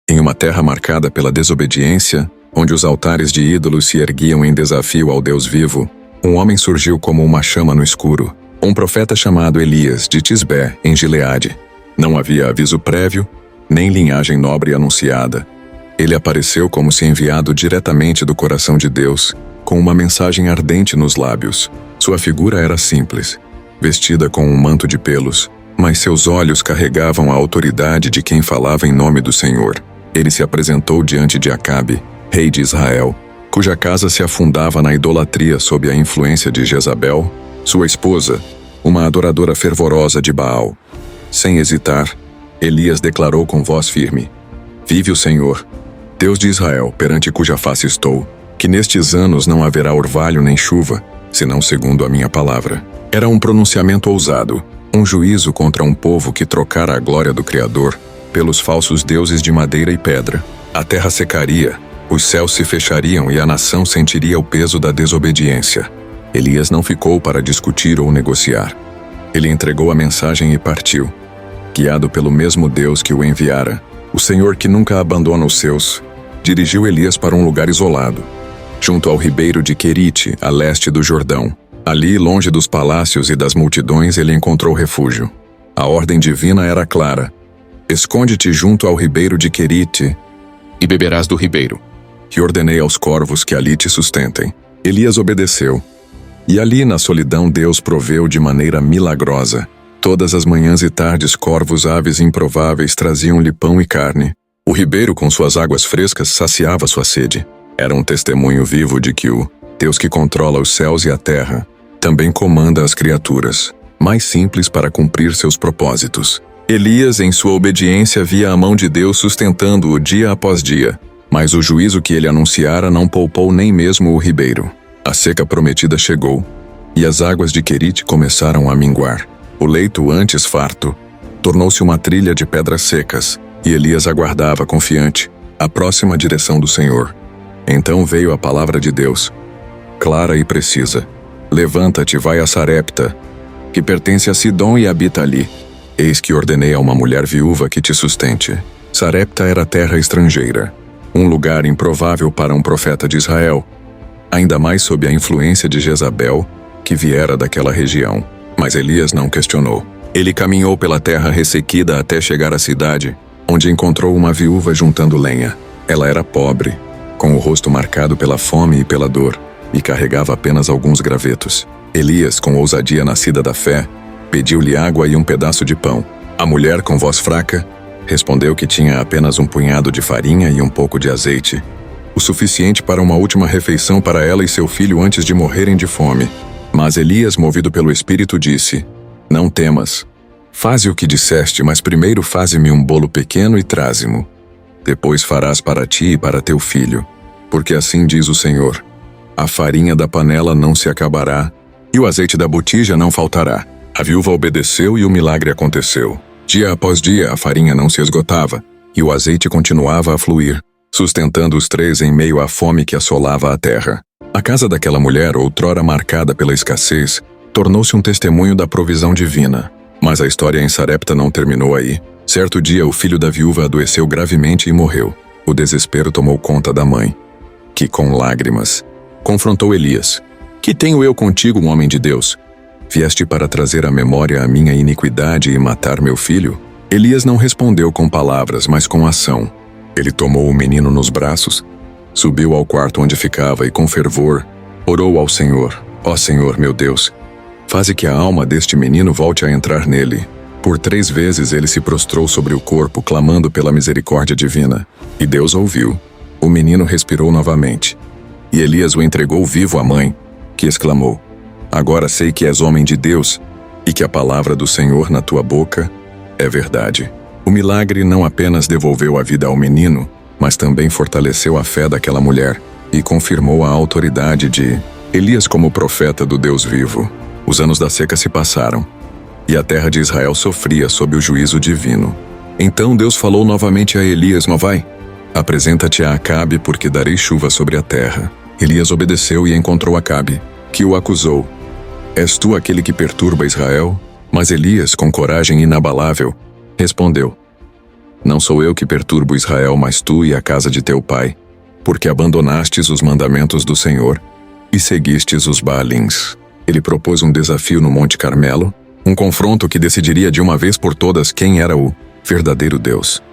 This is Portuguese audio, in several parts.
Em uma terra marcada pela desobediência, onde os altares de ídolos se erguiam em desafio ao Deus vivo, um homem surgiu como uma chama no escuro, um profeta chamado Elias, de Tisbé, em Gileade. Não havia aviso prévio, nem linhagem nobre anunciada. Ele apareceu como se enviado diretamente do coração de Deus, com uma mensagem ardente nos lábios. Sua figura era simples, vestida com um manto de pelos, mas seus olhos carregavam a autoridade de quem falava em nome do Senhor. Ele se apresentou diante de Acabe, rei de Israel, cuja casa se afundava na idolatria sob a influência de Jezabel, sua esposa, uma adoradora fervorosa de Baal. Sem hesitar, Elias declarou com voz firme: "Vive o Senhor, Deus de Israel, perante cuja face estou, que nestes anos não haverá orvalho nem chuva, senão segundo a minha palavra." Era um pronunciamento ousado, um juízo contra um povo que trocara a glória do Criador pelos falsos deuses de madeira e pedra. A terra secaria, os céus se fechariam e a nação sentiria o peso da desobediência. Elias não ficou para discutir ou negociar. Ele entregou a mensagem e partiu. Guiado pelo mesmo Deus que o enviara, o Senhor que nunca abandona os seus, dirigiu Elias para um lugar isolado, junto ao ribeiro de Querite, a leste do Jordão. Ali, longe dos palácios e das multidões, ele encontrou refúgio. A ordem divina era clara: "Esconde-te junto ao ribeiro de Querite e beberás do ribeiro. E ordenei aos corvos que ali te sustentem." Elias obedeceu. E ali, na solidão, Deus proveu de maneira milagrosa. Todas as manhãs e tardes, corvos, aves improváveis traziam-lhe pão e carne. O ribeiro, com suas águas frescas, saciava sua sede. Era um testemunho vivo de que o Deus que controla os céus e a terra também comanda as criaturas, mais simples para cumprir seus propósitos. Elias, em sua obediência, via a mão de Deus sustentando-o dia após dia, mas o juízo que ele anunciara não poupou nem mesmo o ribeiro. A seca prometida chegou, e as águas de Querite começaram a minguar. O leito, antes farto, tornou-se uma trilha de pedras secas, e Elias aguardava confiante a próxima direção do Senhor. Então veio a palavra de Deus, clara e precisa: "Levanta-te, vai a Sarepta, que pertence a Sidom, e habita ali. Eis que ordenei a uma mulher viúva que te sustente." Sarepta era terra estrangeira, um lugar improvável para um profeta de Israel, ainda mais sob a influência de Jezabel, que viera daquela região. Mas Elias não questionou. Ele caminhou pela terra ressequida até chegar à cidade, onde encontrou uma viúva juntando lenha. Ela era pobre, com o rosto marcado pela fome e pela dor, e carregava apenas alguns gravetos. Elias, com ousadia nascida da fé, pediu-lhe água e um pedaço de pão. A mulher, com voz fraca, respondeu que tinha apenas um punhado de farinha e um pouco de azeite, o suficiente para uma última refeição para ela e seu filho antes de morrerem de fome. Mas Elias, movido pelo Espírito, disse: "Não temas. Faze o que disseste, mas primeiro faze-me um bolo pequeno e traze-mo. Depois farás para ti e para teu filho, porque assim diz o Senhor: a farinha da panela não se acabará, e o azeite da botija não faltará." A viúva obedeceu e o milagre aconteceu. Dia após dia a farinha não se esgotava, e o azeite continuava a fluir, sustentando os três em meio à fome que assolava a terra. A casa daquela mulher, outrora marcada pela escassez, tornou-se um testemunho da provisão divina. Mas a história em Sarepta não terminou aí. Certo dia, o filho da viúva adoeceu gravemente e morreu. O desespero tomou conta da mãe, que, com lágrimas, confrontou Elias: "Que tenho eu contigo, um homem de Deus? Vieste para trazer à memória a minha iniquidade e matar meu filho?" Elias não respondeu com palavras, mas com ação. Ele tomou o menino nos braços, subiu ao quarto onde ficava e, com fervor, orou ao Senhor: "Ó Senhor, meu Deus, faze que a alma deste menino volte a entrar nele." Por 3 vezes ele se prostrou sobre o corpo, clamando pela misericórdia divina. E Deus ouviu. O menino respirou novamente. E Elias o entregou vivo à mãe, que exclamou: "Agora sei que és homem de Deus, e que a palavra do Senhor na tua boca é verdade." O milagre não apenas devolveu a vida ao menino, mas também fortaleceu a fé daquela mulher e confirmou a autoridade de Elias como profeta do Deus vivo. Os anos da seca se passaram, e a terra de Israel sofria sob o juízo divino. Então Deus falou novamente a Elias: "Vai, apresenta-te a Acabe, porque darei chuva sobre a terra." Elias obedeceu e encontrou Acabe, que o acusou: "És tu aquele que perturba Israel?" Mas Elias, com coragem inabalável, respondeu: Não sou eu que perturbo Israel, mas tu e a casa de teu pai, porque abandonastes os mandamentos do Senhor e seguistes os Baalins. Ele propôs um desafio no Monte Carmelo, um confronto que decidiria de uma vez por todas quem era o verdadeiro Deus.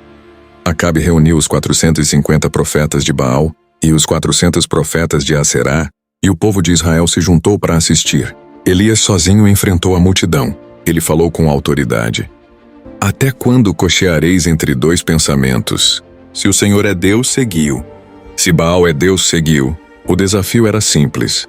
Acabe reuniu os 450 profetas de Baal e os 400 profetas de Aserá, e o povo de Israel se juntou para assistir. Elias sozinho enfrentou a multidão. Ele falou com autoridade: Até quando cocheareis entre dois pensamentos? Se o Senhor é Deus, seguiu. Se Baal é Deus, seguiu. O desafio era simples.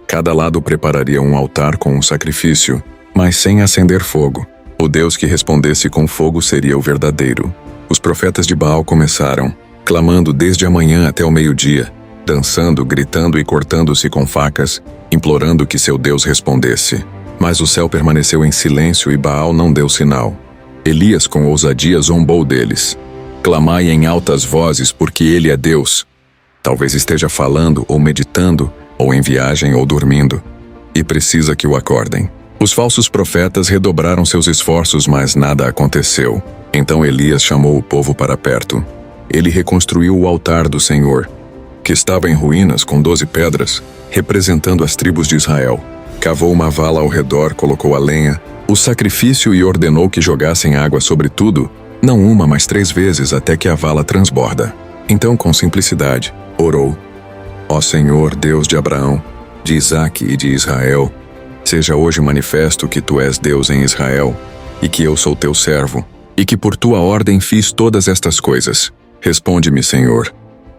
Cada lado prepararia um altar com um sacrifício, mas sem acender fogo. O Deus que respondesse com fogo seria o verdadeiro. Os profetas de Baal começaram, clamando desde a manhã até o meio-dia, dançando, gritando e cortando-se com facas, implorando que seu Deus respondesse. Mas o céu permaneceu em silêncio e Baal não deu sinal. Elias com ousadia zombou deles. Clamai em altas vozes, porque ele é Deus. Talvez esteja falando ou meditando, ou em viagem ou dormindo, e precisa que o acordem. Os falsos profetas redobraram seus esforços, mas nada aconteceu. Então Elias chamou o povo para perto. Ele reconstruiu o altar do Senhor, que estava em ruínas com 12 pedras, representando as tribos de Israel. Cavou uma vala ao redor, colocou a lenha, o sacrifício e ordenou que jogassem água sobre tudo, não uma, mas 3 vezes até que a vala transborda. Então, com simplicidade, orou: Ó Senhor, Deus de Abraão, de Isaque e de Israel, seja hoje manifesto que tu és Deus em Israel, e que eu sou teu servo, e que por tua ordem fiz todas estas coisas. Responde-me, Senhor,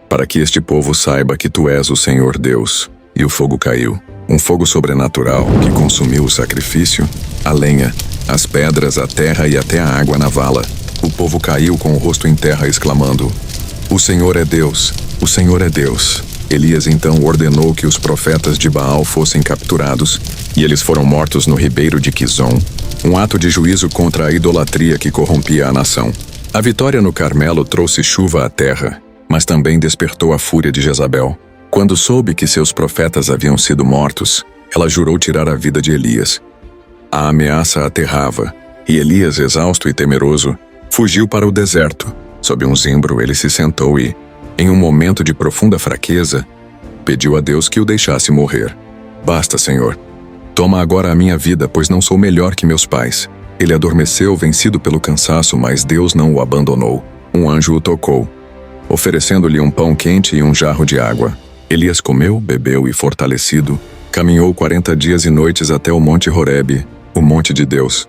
para que este povo saiba que tu és o Senhor Deus. E o fogo caiu, um fogo sobrenatural que consumiu o sacrifício, a lenha, as pedras, a terra e até a água na vala. O povo caiu com o rosto em terra, exclamando: O Senhor é Deus, o Senhor é Deus. Elias então ordenou que os profetas de Baal fossem capturados, e eles foram mortos no ribeiro de Quizon, um ato de juízo contra a idolatria que corrompia a nação. A vitória no Carmelo trouxe chuva à terra, mas também despertou a fúria de Jezabel. Quando soube que seus profetas haviam sido mortos, ela jurou tirar a vida de Elias. A ameaça aterrava, e Elias, exausto e temeroso, fugiu para o deserto. Sob um zimbro, ele se sentou e, em um momento de profunda fraqueza, pediu a Deus que o deixasse morrer. Basta, Senhor. Toma agora a minha vida, pois não sou melhor que meus pais. Ele adormeceu, vencido pelo cansaço, mas Deus não o abandonou. Um anjo o tocou, oferecendo-lhe um pão quente e um jarro de água. Elias comeu, bebeu e, fortalecido, caminhou 40 dias e noites até o Monte Horebe, o monte de Deus.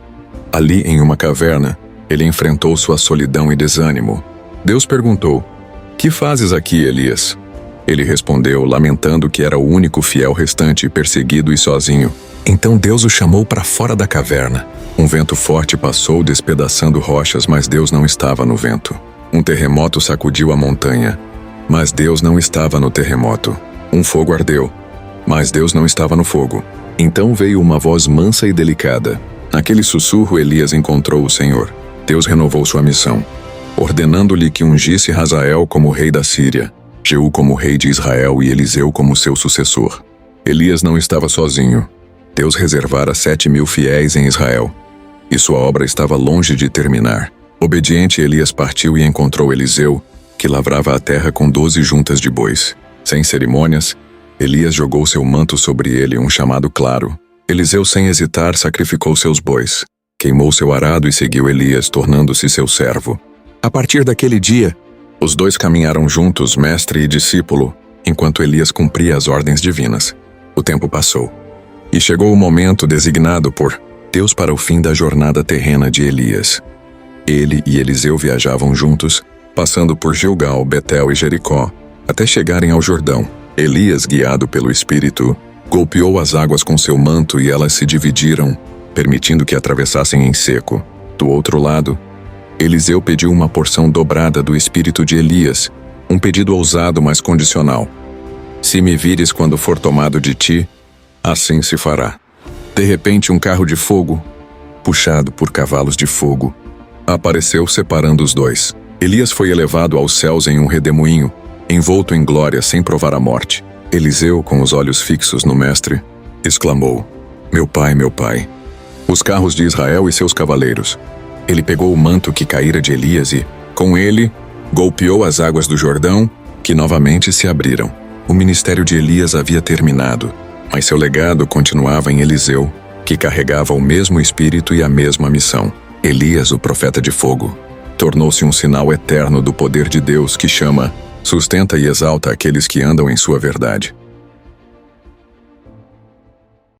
Ali, em uma caverna, ele enfrentou sua solidão e desânimo. Deus perguntou: Que fazes aqui, Elias? Ele respondeu, lamentando que era o único fiel restante, perseguido e sozinho. Então Deus o chamou para fora da caverna. Um vento forte passou, despedaçando rochas, mas Deus não estava no vento. Um terremoto sacudiu a montanha, mas Deus não estava no terremoto. Um fogo ardeu, mas Deus não estava no fogo. Então veio uma voz mansa e delicada. Naquele sussurro, Elias encontrou o Senhor. Deus renovou sua missão, ordenando-lhe que ungisse Hazael como rei da Síria, Jeú como rei de Israel e Eliseu como seu sucessor. Elias não estava sozinho. Deus reservara 7.000 fiéis em Israel, e sua obra estava longe de terminar. Obediente, Elias partiu e encontrou Eliseu, que lavrava a terra com 12 juntas de bois. Sem cerimônias, Elias jogou seu manto sobre ele, um chamado claro. Eliseu, sem hesitar, sacrificou seus bois, queimou seu arado e seguiu Elias, tornando-se seu servo. A partir daquele dia, os dois caminharam juntos, mestre e discípulo, enquanto Elias cumpria as ordens divinas. O tempo passou, e chegou o momento designado por Deus para o fim da jornada terrena de Elias. Ele e Eliseu viajavam juntos, passando por Gilgal, Betel e Jericó, até chegarem ao Jordão. Elias, guiado pelo Espírito, golpeou as águas com seu manto e elas se dividiram, permitindo que atravessassem em seco. Do outro lado, Eliseu pediu uma porção dobrada do Espírito de Elias, um pedido ousado, mas condicional. Se me vires quando for tomado de ti, assim se fará. De repente, um carro de fogo, puxado por cavalos de fogo, apareceu separando os dois. Elias foi elevado aos céus em um redemoinho, envolto em glória sem provar a morte. Eliseu, com os olhos fixos no mestre, exclamou: meu pai, os carros de Israel e seus cavaleiros. Ele pegou o manto que caíra de Elias e, Com ele, golpeou as águas do Jordão, que novamente se abriram. O ministério de Elias havia terminado, mas seu legado continuava em Eliseu, que carregava o mesmo espírito e a mesma missão. Elias, o profeta de fogo, tornou-se um sinal eterno do poder de Deus que chama, sustenta e exalta aqueles que andam em sua verdade.